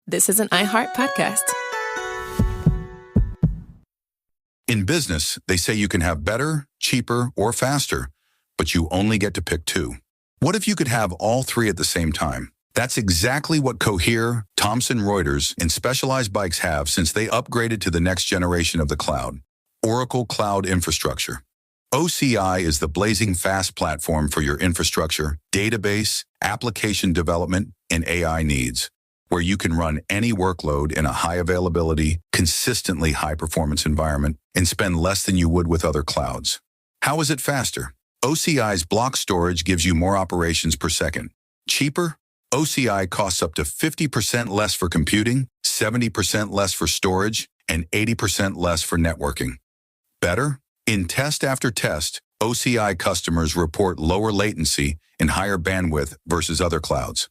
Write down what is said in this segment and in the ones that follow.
this is an iHeart podcast. In business, they say you can have better, cheaper, or faster, but you only get to pick two. What if you could have all three at the same time? That's exactly what Cohere, Thomson Reuters, and Specialized Bikes have since they upgraded to the next generation of the cloud, Oracle Cloud Infrastructure. OCI is the blazing fast platform for your infrastructure, database, application development, and AI needs, where you can run any workload in a high availability, consistently high performance environment and spend less than you would with other clouds. How is it faster? OCI's block storage gives you more operations per second. Cheaper? OCI costs up to 50% less for computing, 70% less for storage, and 80% less for networking. Better? In test after test, OCI customers report lower latency and higher bandwidth versus other clouds.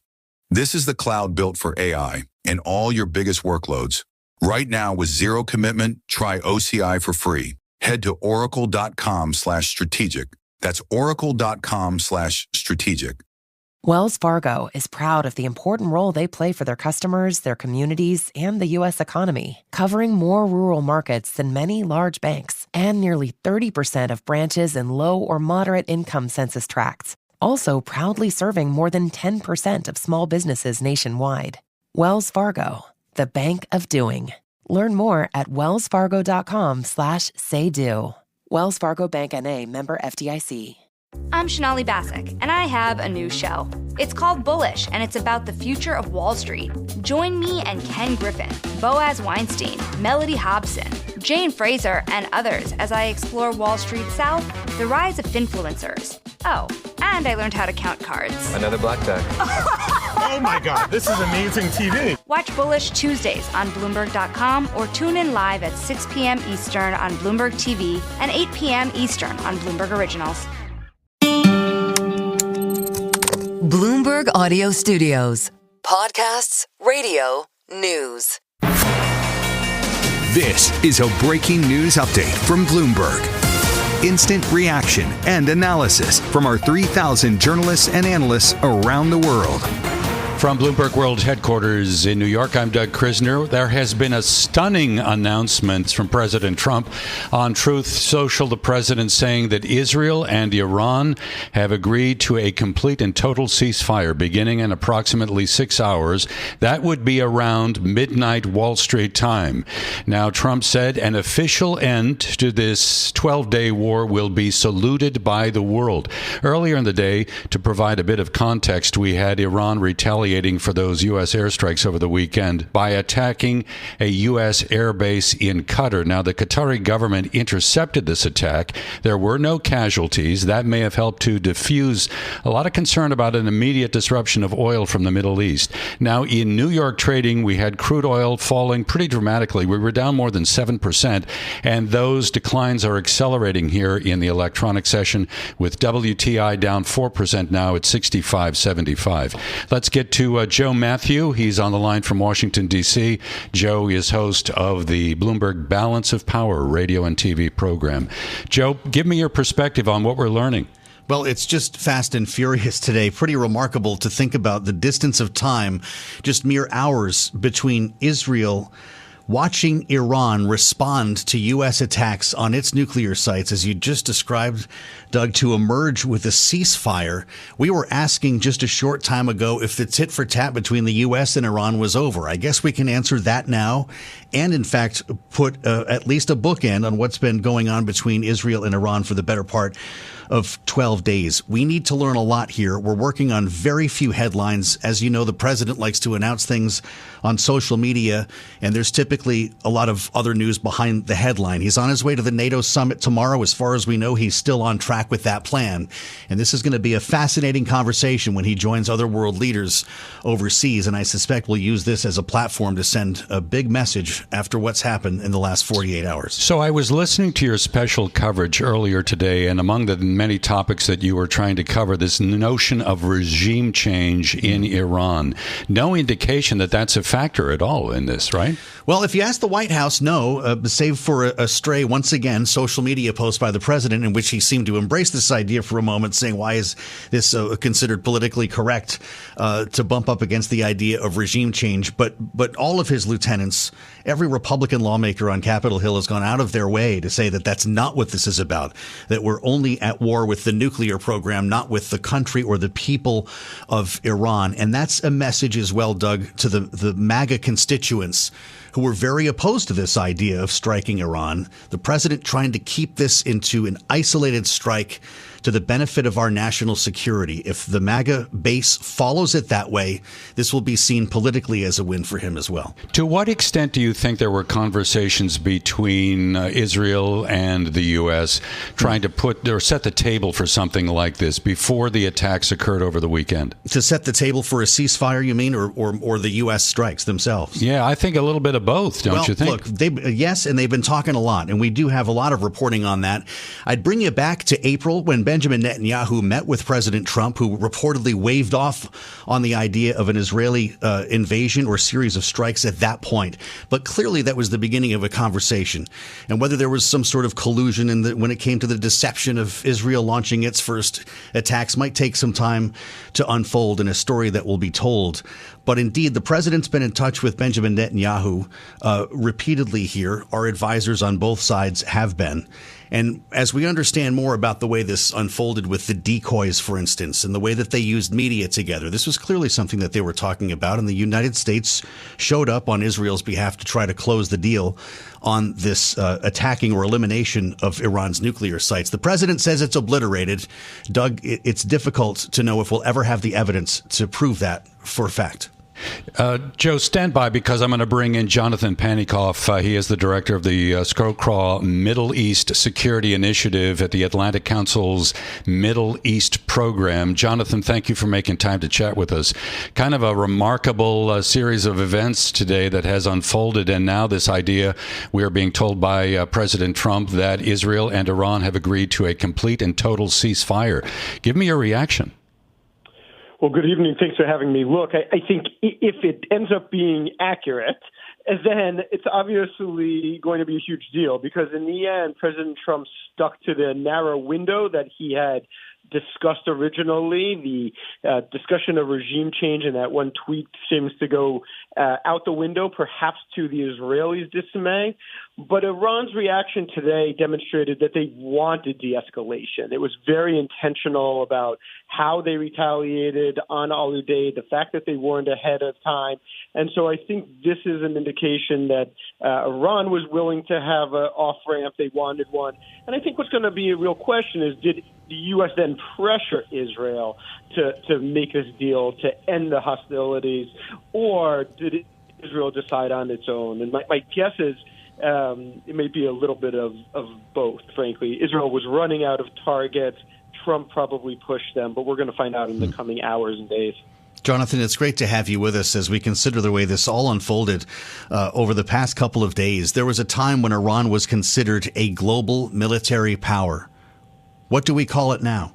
This is the cloud built for AI and all your biggest workloads. Right now, with zero commitment, try OCI for free. Head to oracle.com/strategic. That's oracle.com/strategic. Wells Fargo is proud of the important role they play for their customers, their communities, and the U.S. economy, covering more rural markets than many large banks and nearly 30% of branches in low or moderate income census tracts. Also proudly serving more than 10% of small businesses nationwide. Wells Fargo, the bank of doing. Learn more at wellsfargo.com/say-do. Wells Fargo Bank N.A., member FDIC. I'm Shonali Basak, and I have a new show. It's called Bullish, and it's about the future of Wall Street. Join me and Ken Griffin, Boaz Weinstein, Melody Hobson, Jane Fraser, and others as I explore Wall Street South, the rise of finfluencers. Oh, and I learned how to count cards. Another blackjack. Oh my God, this is amazing TV. Watch Bullish Tuesdays on Bloomberg.com or tune in live at 6 p.m. Eastern on Bloomberg TV and 8 p.m. Eastern on Bloomberg Originals. Bloomberg Audio Studios. Podcasts, radio, news. This is a breaking news update from Bloomberg. Instant reaction and analysis from our 3,000 journalists and analysts around the world. From Bloomberg World Headquarters in New York, I'm Doug Krizner. There has been a stunning announcement from President Trump on Truth Social. The president saying that Israel and Iran have agreed to a complete and total ceasefire beginning in approximately 6 hours. That would be around midnight Wall Street time. Now, Trump said an official end to this 12-day war will be saluted by the world. Earlier in the day, to provide a bit of context, we had Iran retaliate for those U.S. airstrikes over the weekend by attacking a U.S. airbase in Qatar. Now, the Qatari government intercepted this attack. There were no casualties. That may have helped to diffuse a lot of concern about an immediate disruption of oil from the Middle East. Now, in New York trading, we had crude oil falling pretty dramatically. We were down more than 7%, and those declines are accelerating here in the electronic session, with WTI down 4% now at 65.75. Let's get to Joe Mathieu. He's on the line from Washington, D.C. Joe is host of the Bloomberg Balance of Power radio and TV program. Joe, give me your perspective on what we're learning. Well, it's just fast and furious today. Pretty remarkable to think about the distance of time, just mere hours between Israel watching Iran respond to U.S. attacks on its nuclear sites, as you just described, Doug, to emerge with a ceasefire. We were asking just a short time ago if the tit for tat between the U.S. and Iran was over. I guess we can answer that now and, in fact, put at least a bookend on what's been going on between Israel and Iran for the better part of 12 days. We need to learn a lot here. We're working on very few headlines. As you know, the president likes to announce things on social media, and there's typically a lot of other news behind the headline. He's on his way to the NATO summit tomorrow. As far as we know, he's still on track with that plan. And this is going to be a fascinating conversation when he joins other world leaders overseas. And I suspect we'll use this as a platform to send a big message after what's happened in the last 48 hours. So I was listening to your special coverage earlier today, and among the many topics that you were trying to cover, this notion of regime change in Iran. No indication that that's a factor at all in this, right? Well, if you ask the White House, no, save for a stray, once again, social media post by the president in which he seemed to embrace this idea for a moment, saying, why is this considered politically correct to bump up against the idea of regime change? But all of his lieutenants, every Republican lawmaker on Capitol Hill has gone out of their way to say that that's not what this is about, that we're only at war with the nuclear program, not with the country or the people of Iran. And that's a message as well, Doug, to the MAGA constituents who were very opposed to this idea of striking Iran. The president trying to keep this into an isolated strike to the benefit of our national security. If the MAGA base follows it that way, this will be seen politically as a win for him as well. To what extent do you think there were conversations between Israel and the U.S. trying to put or set the table for something like this before the attacks occurred over the weekend? To set the table for a ceasefire, you mean, or the U.S. strikes themselves? Yeah, I think a little bit of both, don't you think? Look, yes, and they've been talking a lot, and we do have a lot of reporting on that. I'd bring you back to April when Benjamin Netanyahu met with President Trump, who reportedly waved off on the idea of an Israeli invasion or series of strikes at that point. But clearly that was the beginning of a conversation. And whether there was some sort of collusion when it came to the deception of Israel launching its first attacks might take some time to unfold in a story that will be told. But indeed, the president's been in touch with Benjamin Netanyahu repeatedly here. Our advisors on both sides have been. And as we understand more about the way this unfolded with the decoys, for instance, and the way that they used media together, this was clearly something that they were talking about. And the United States showed up on Israel's behalf to try to close the deal on this attacking or elimination of Iran's nuclear sites. The president says it's obliterated. Doug, it's difficult to know if we'll ever have the evidence to prove that for a fact. Joe, stand by because I'm going to bring in Jonathan Panikoff. He is the director of the Scowcroft Middle East Security Initiative at the Atlantic Council's Middle East program. Jonathan, thank you for making time to chat with us. Kind of a remarkable series of events today that has unfolded, and now this idea we are being told by President Trump that Israel and Iran have agreed to a complete and total ceasefire. Give me your reaction. Well, good evening. Thanks for having me. Look, I think if it ends up being accurate, then it's obviously going to be a huge deal because in the end, President Trump stuck to the narrow window that he had discussed originally. The discussion of regime change in that one tweet seems to go out the window, perhaps to the Israelis' dismay. But Iran's reaction today demonstrated that they wanted de-escalation. It was very intentional about how they retaliated on Al-Udeid, the fact that they warned ahead of time. And so I think this is an indication that Iran was willing to have an off-ramp. They wanted one. And I think what's going to be a real question is, did the U.S. then pressure Israel to make this deal, to end the hostilities, or did Israel decide on its own? And my guess is it may be a little bit of both, frankly. Israel was running out of targets. Trump probably pushed them, but we're going to find out in the coming hours and days. Jonathan, it's great to have you with us as we consider the way this all unfolded over the past couple of days. There was a time when Iran was considered a global military power. What do we call it now?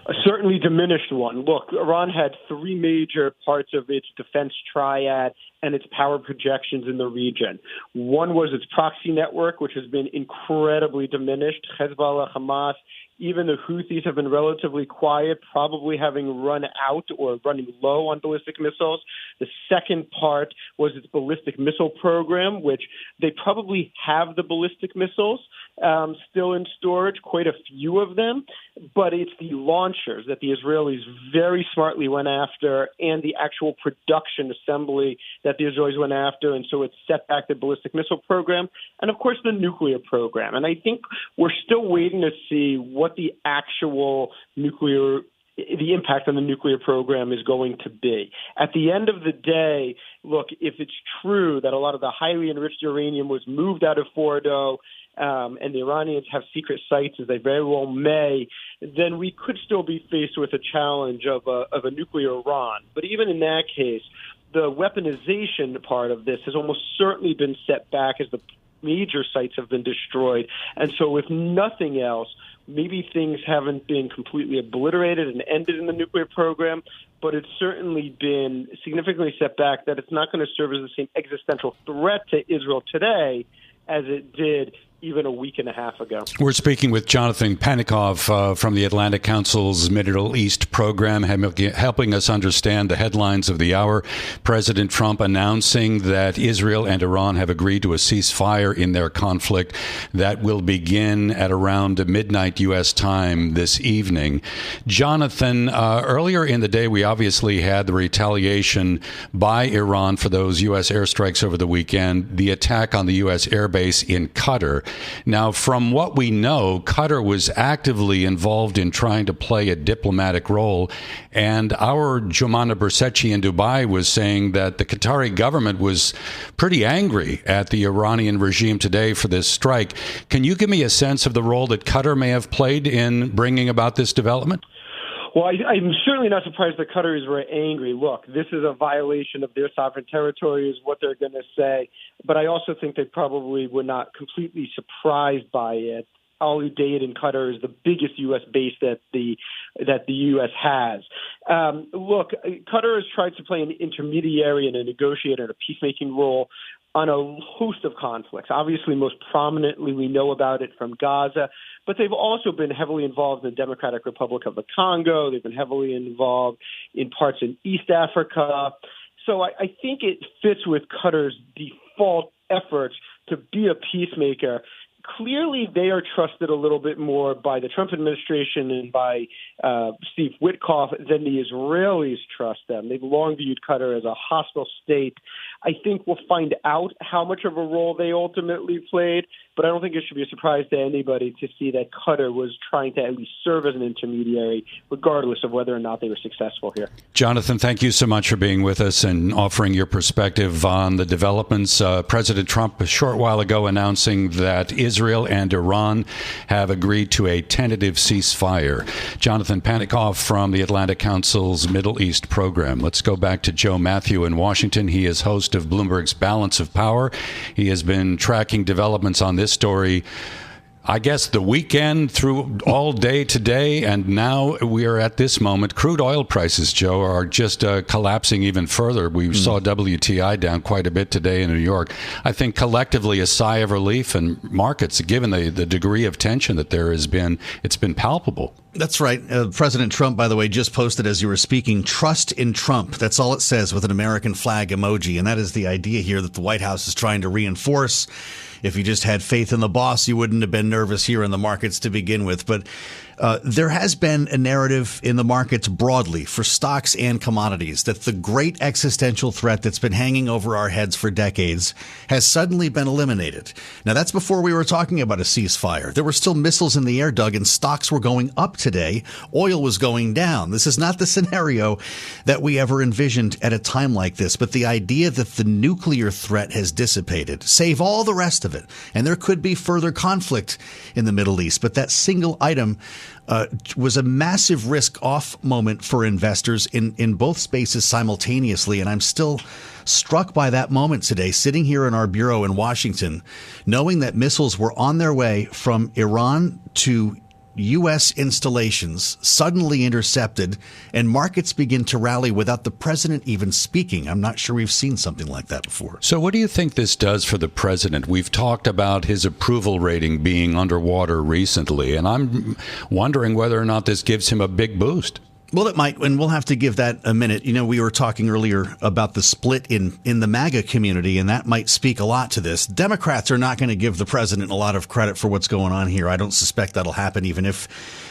A certainly diminished one. Look, Iran had three major parts of its defense triad and its power projections in the region. One was its proxy network, which has been incredibly diminished. Hezbollah, Hamas, even the Houthis have been relatively quiet, probably having run out or running low on ballistic missiles. The second part was its ballistic missile program, which they probably have the ballistic missiles still in storage, quite a few of them, but it's the launchers that the Israelis very smartly went after and the actual production assembly that the Israelis went after, and so it set back the ballistic missile program and, of course, the nuclear program. And I think we're still waiting to see what the actual the impact on the nuclear program is going to be. At the end of the day, look, if it's true that a lot of the highly enriched uranium was moved out of Fordo, and the Iranians have secret sites, as they very well may, then we could still be faced with a challenge of a nuclear Iran. But even in that case, the weaponization part of this has almost certainly been set back as the major sites have been destroyed. And so if nothing else, Maybe things haven't been completely obliterated and ended in the nuclear program, but it's certainly been significantly set back that it's not going to serve as the same existential threat to Israel today as it did even a week and a half ago. We're speaking with Jonathan Panikoff from the Atlantic Council's Middle East program, helping us understand the headlines of the hour. President Trump announcing that Israel and Iran have agreed to a ceasefire in their conflict that will begin at around midnight U.S. time this evening. Jonathan, earlier in the day, we obviously had the retaliation by Iran for those U.S. airstrikes over the weekend, the attack on the U.S. airbase in Qatar. Now, from what we know, Qatar was actively involved in trying to play a diplomatic role, and our Jumana Bersetchi in Dubai was saying that the Qatari government was pretty angry at the Iranian regime today for this strike. Can you give me a sense of the role that Qatar may have played in bringing about this development? Well, I'm certainly not surprised the Qataris were angry. Look, this is a violation of their sovereign territory is what they're going to say. But I also think they probably were not completely surprised by it. Al Udeid in Qatar is the biggest U.S. base that the U.S. has. Look, Qatar has tried to play an intermediary and a negotiator and a peacemaking role on a host of conflicts. Obviously, most prominently, we know about it from Gaza, but they've also been heavily involved in the Democratic Republic of the Congo. They've been heavily involved in parts in East Africa. So I think it fits with Qatar's default efforts to be a peacemaker. Clearly, they are trusted a little bit more by the Trump administration and by Steve Witkoff than the Israelis trust them. They've long viewed Qatar as a hostile state. I think we'll find out how much of a role they ultimately played, but I don't think it should be a surprise to anybody to see that Qatar was trying to at least serve as an intermediary, regardless of whether or not they were successful here. Jonathan, thank you so much for being with us and offering your perspective on the developments. President Trump, a short while ago, announcing that Israel and Iran have agreed to a tentative ceasefire. Jonathan Panikoff from the Atlantic Council's Middle East program. Let's go back to Joe Mathieu in Washington. He is host of Bloomberg's Balance of Power. He has been tracking developments on this story, I guess, the weekend through all day today, and now we are at this moment. Crude oil prices, Joe, are just collapsing even further. We saw WTI down quite a bit today in New York. I think collectively a sigh of relief in markets, given the degree of tension that there has been. It's been palpable. That's right. President Trump, by the way, just posted as you were speaking, trust in Trump. That's all it says with an American flag emoji. And that is the idea here that the White House is trying to reinforce. If you just had faith in the boss, you wouldn't have been nervous here in the markets to begin with. But there has been a narrative in the markets broadly for stocks and commodities that the great existential threat that's been hanging over our heads for decades has suddenly been eliminated. Now, that's before we were talking about a ceasefire. There were still missiles in the air, Doug, and stocks were going up today. Oil was going down. This is not the scenario that we ever envisioned at a time like this. But the idea that the nuclear threat has dissipated, save all the rest of it, and there could be further conflict in the Middle East, but that single item was a massive risk-off moment for investors in both spaces simultaneously. And I'm still struck by that moment today, sitting here in our bureau in Washington, knowing that missiles were on their way from Iran to U.S. installations, suddenly intercepted, and markets begin to rally without the president even speaking. I'm not sure we've seen something like that before. So what do you think this does for the president? We've talked about his approval rating being underwater recently, and I'm wondering whether or not this gives him a big boost. Well, it might, and we'll have to give that a minute. You know, we were talking earlier about the split in the MAGA community, and that might speak a lot to this. Democrats are not going to give the president a lot of credit for what's going on here. I don't suspect that'll happen even if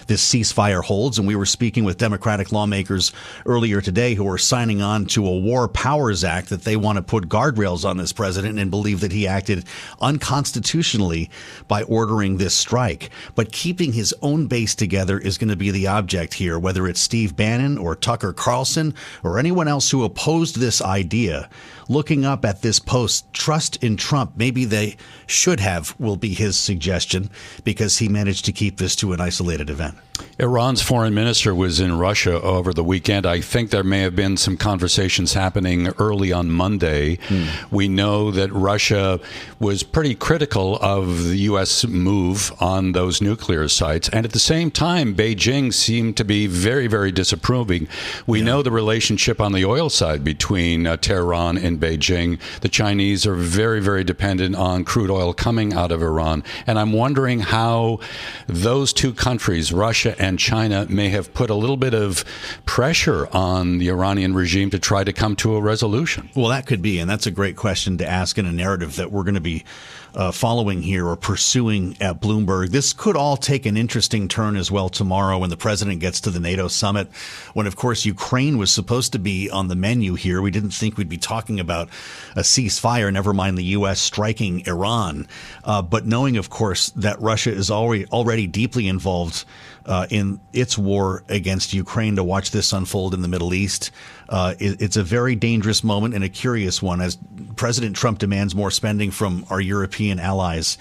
this ceasefire holds. And we were speaking with Democratic lawmakers earlier today who are signing on to a War Powers Act that they want to put guardrails on this president and believe that he acted unconstitutionally by ordering this strike. But keeping his own base together is going to be the object here, whether it's Steve Bannon or Tucker Carlson or anyone else who opposed this idea. looking up at this post, trust in Trump. Maybe they should have, will be his suggestion, because he managed to keep this to an isolated event. Iran's foreign minister was in Russia over the weekend. I think there may have been some conversations happening early on Monday. We know that Russia was pretty critical of the U.S. move on those nuclear sites. And at the same time, Beijing seemed to be very, very disapproving. We know the relationship on the oil side between Tehran and Beijing. The Chinese are very, very dependent on crude oil coming out of Iran. And I'm wondering how those two countries, Russia and China, may have put a little bit of pressure on the Iranian regime to try to come to a resolution. Well, that could be, and that's a great question to ask in a narrative that we're going to be following here or pursuing at Bloomberg. This could all take an interesting turn as well tomorrow when the president gets to the NATO summit, when, of course, Ukraine was supposed to be on the menu here. We didn't think we'd be talking about a ceasefire, never mind the U.S. striking Iran. But knowing, of course, that Russia is already deeply involved in its war against Ukraine, to watch this unfold in the Middle East, it's a very dangerous moment and a curious one as President Trump demands more spending from our European allies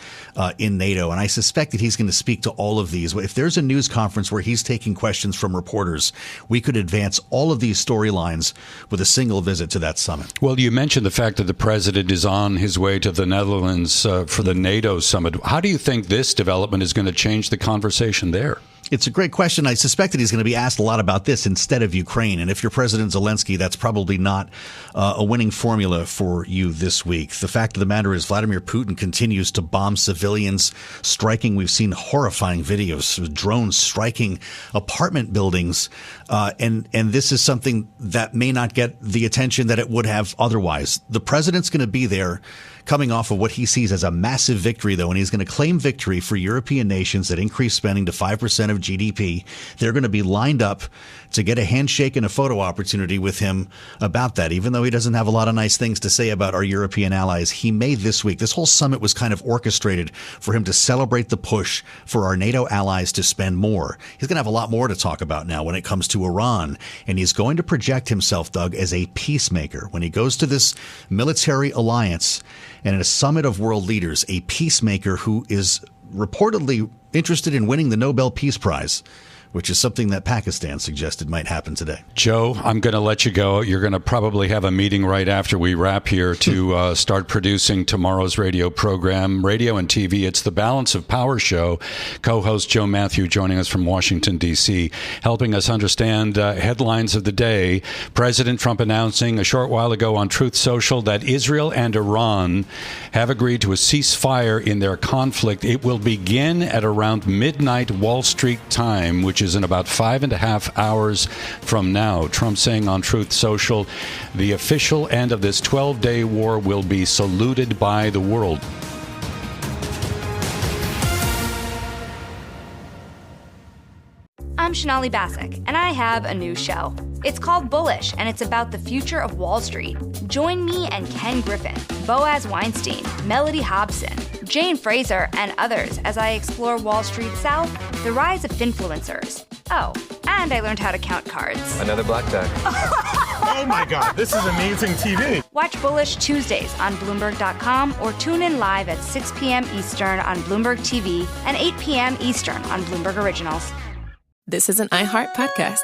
in NATO. And I suspect that he's going to speak to all of these. If there's a news conference where he's taking questions from reporters, we could advance all of these storylines with a single visit to that summit. Well, you mentioned the fact that the president is on his way to the Netherlands for the NATO summit. How do you think this development is going to change the conversation there? It's a great question. I suspect that he's going to be asked a lot about this instead of Ukraine. And if you're President Zelensky, that's probably not a winning formula for you this week. The fact of the matter is Vladimir Putin continues to bomb civilians, striking. We've seen horrifying videos of drones striking apartment buildings. And this is something that may not get the attention that it would have otherwise. The president's going to be there coming off of what he sees as a massive victory, though, and he's going to claim victory for European nations that increase spending to 5% of GDP. They're going to be lined up to get a handshake and a photo opportunity with him about that. Even though he doesn't have a lot of nice things to say about our European allies, he may this week. This whole summit was kind of orchestrated for him to celebrate the push for our NATO allies to spend more. He's going to have a lot more to talk about now when it comes to Iran, and he's going to project himself, Doug, as a peacemaker. When he goes to this military alliance and at a summit of world leaders, a peacemaker who is reportedly interested in winning the Nobel Peace Prize, which is something that Pakistan suggested might happen today. Joe, I'm going to let you go. You're going to probably have a meeting right after we wrap here to start producing tomorrow's radio program, radio and TV. It's the Balance of Power show. Co-host Joe Mathieu joining us from Washington, D.C., helping us understand headlines of the day. President Trump announcing a short while ago on Truth Social that Israel and Iran have agreed to a ceasefire in their conflict. It will begin at around midnight Wall Street time, which is in about 5.5 hours from now. Trump saying on Truth Social, the official end of this 12-day war will be saluted by the world. I'm Shonali Bassick, and I have a new show. It's called Bullish, and it's about the future of Wall Street. Join me and Ken Griffin, Boaz Weinstein, Melody Hobson, Jane Fraser, and others as I explore Wall Street South, the rise of finfluencers. Oh, and I learned how to count cards. Another blackjack. Oh my God, this is amazing TV. Watch Bullish Tuesdays on Bloomberg.com or tune in live at 6 p.m. Eastern on Bloomberg TV and 8 p.m. Eastern on Bloomberg Originals. This is an iHeart podcast.